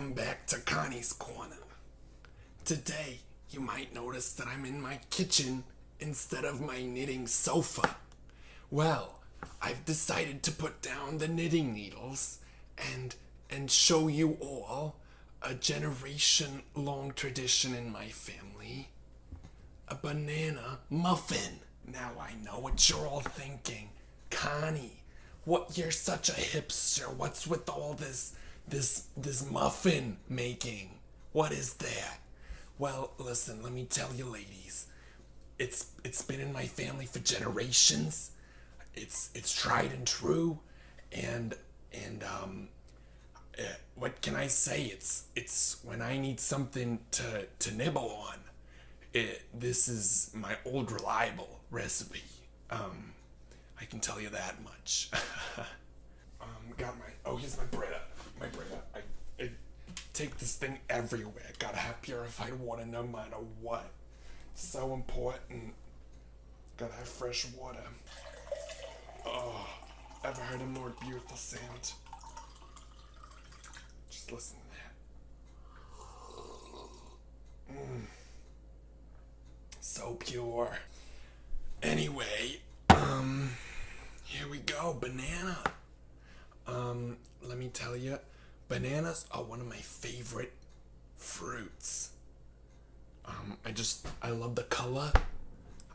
Welcome back to Connie's Corner. Today, you might notice that I'm in my kitchen instead of my knitting sofa. Well, I've decided to put down the knitting needles and show you all a generation-long tradition in my family. A banana muffin. Now I know what you're all thinking. Connie, what, you're such a hipster. What's with all this muffin making? What is that? Well, listen, let me tell you ladies. It's been in my family for generations. It's tried and true, and what can I say? It's when I need something to nibble on. This is my old reliable recipe. I can tell you that much. Here's my Brita. I take this thing everywhere. Gotta have purified water no matter what. So important. Gotta have fresh water. Oh, ever heard a more beautiful sound? Just listen to that. So pure. Anyway, here we go, banana. Let me tell you, bananas are one of my favorite fruits. I love the color.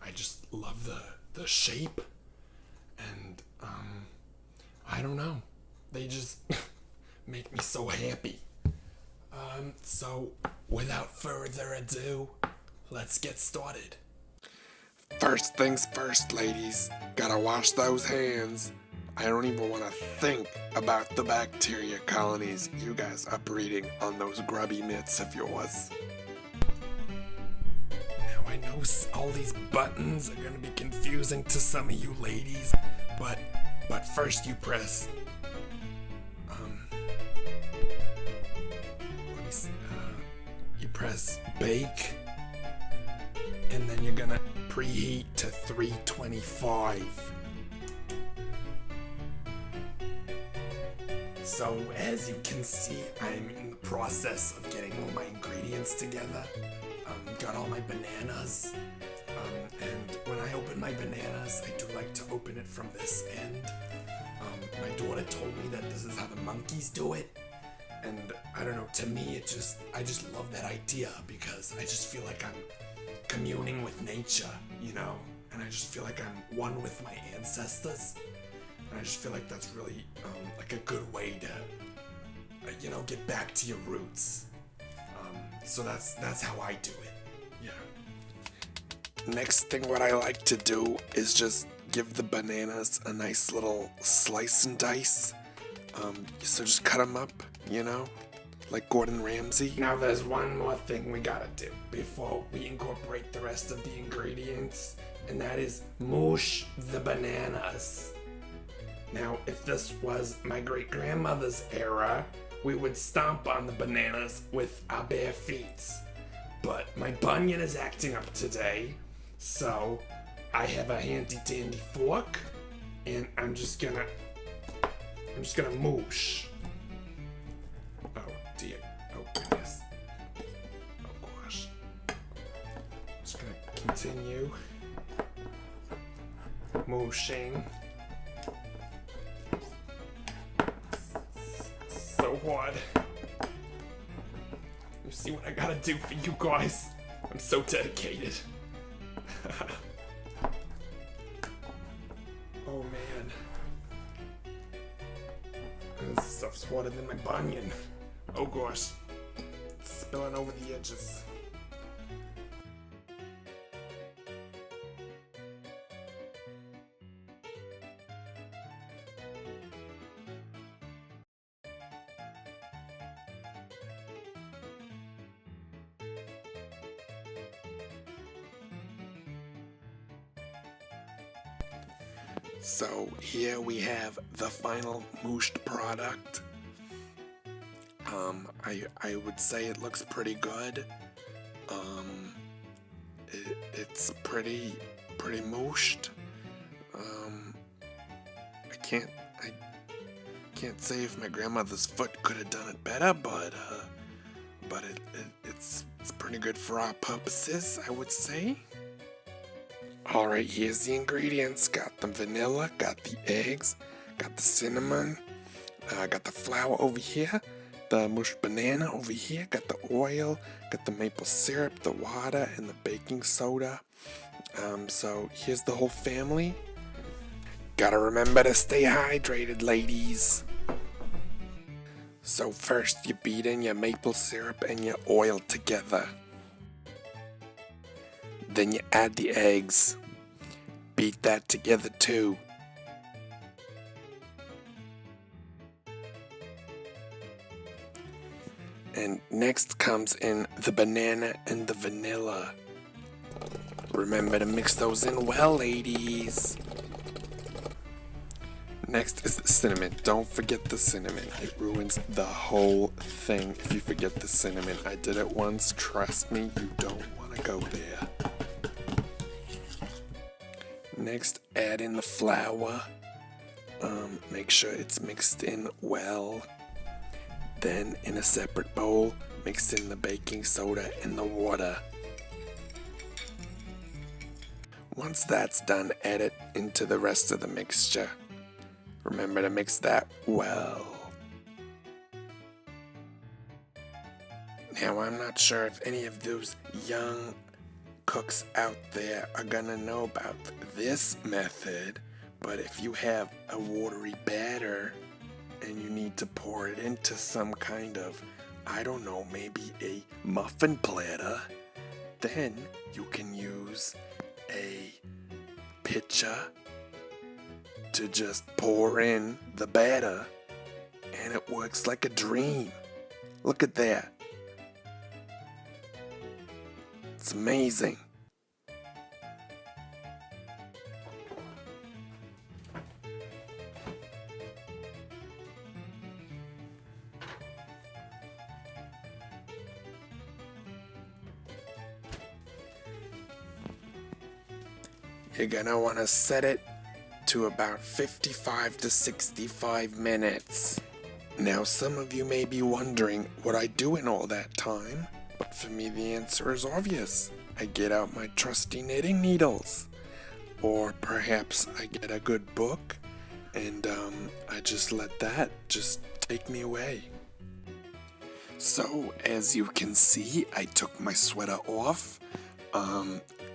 I just love the shape. And, I don't know. They just make me so happy. So, without further ado, let's get started. First things first, ladies. Gotta wash those hands. I don't even want to think about the bacteria colonies you guys are breeding on those grubby mitts of yours. Now I know all these buttons are gonna be confusing to some of you ladies, but first you press let me see, you press bake, and then you're gonna preheat to 325. So as you can see, I'm in the process of getting all my ingredients together. Got all my bananas, and when I open my bananas, I do like to open it from this end. My daughter told me that this is how the monkeys do it, and I don't know, to me I just love that idea, because I just feel like I'm communing with nature, you know, and I just feel like I'm one with my ancestors. And I just feel like that's really like a good way to, get back to your roots. So that's how I do it. Yeah. Next thing, what I like to do is just give the bananas a nice little slice and dice. So just cut them up, like Gordon Ramsay. Now there's one more thing we gotta do before we incorporate the rest of the ingredients, and that is mush the bananas. Now, if this was my great-grandmother's era, we would stomp on the bananas with our bare feet. But my bunion is acting up today, so I have a handy-dandy fork, and I'm just gonna moosh. Oh dear. Oh goodness. Oh gosh. Just gonna continue mooshing. So hard. You see what I gotta do for you guys? I'm so dedicated. Oh man. This stuff's harder than my bunion. Oh gosh. It's spilling over the edges. So here we have the final mooshed product. I would say it looks pretty good. It's pretty mooshed. I can't say if my grandmother's foot could have done it better, but but it's pretty good for our purposes, I would say. Alright, here's the ingredients. Got the vanilla, got the eggs, got the cinnamon, got the flour over here, the mushed banana over here, got the oil, got the maple syrup, the water, and the baking soda. So here's the whole family. Gotta remember to stay hydrated, ladies. So first you beat in your maple syrup and your oil together. Then you add the eggs. Beat that together too. And next comes in the banana and the vanilla. Remember to mix those in well, ladies. Next is the cinnamon. Don't forget the cinnamon. It ruins the whole thing if you forget the cinnamon. I did it once. Trust me, you don't want to go there. Next, add in the flour. Make sure it's mixed in well. Then, in a separate bowl, mix in the baking soda and the water. Once that's done, add it into the rest of the mixture. Remember to mix that well. Now, I'm not sure if any of those young cooks out there are gonna know about this method, but if you have a watery batter and you need to pour it into some kind of, I don't know, maybe a muffin platter, then you can use a pitcher to just pour in the batter, and it works like a dream. Look at that. It's amazing. You're gonna want to set it to about 55 to 65 minutes. Now, some of you may be wondering what I do in all that time, but for me the answer is obvious. I get out my trusty knitting needles, or perhaps I get a good book, and I just let that just take me away. So, as you can see, I took my sweater off.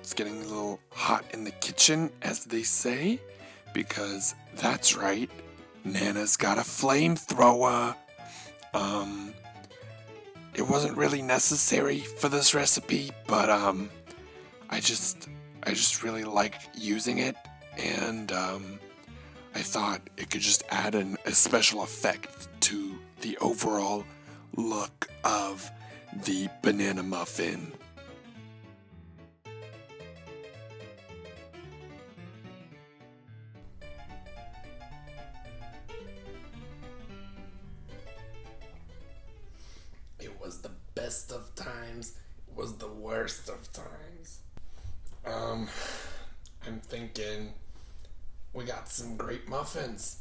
It's getting a little hot in the kitchen, as they say, because that's right, Nana's got a flamethrower. It wasn't really necessary for this recipe, but I just really like using it, and I thought it could just add a special effect to the overall look of the banana muffin. It was the best of times. It was the worst of times. I'm thinking we got some great muffins.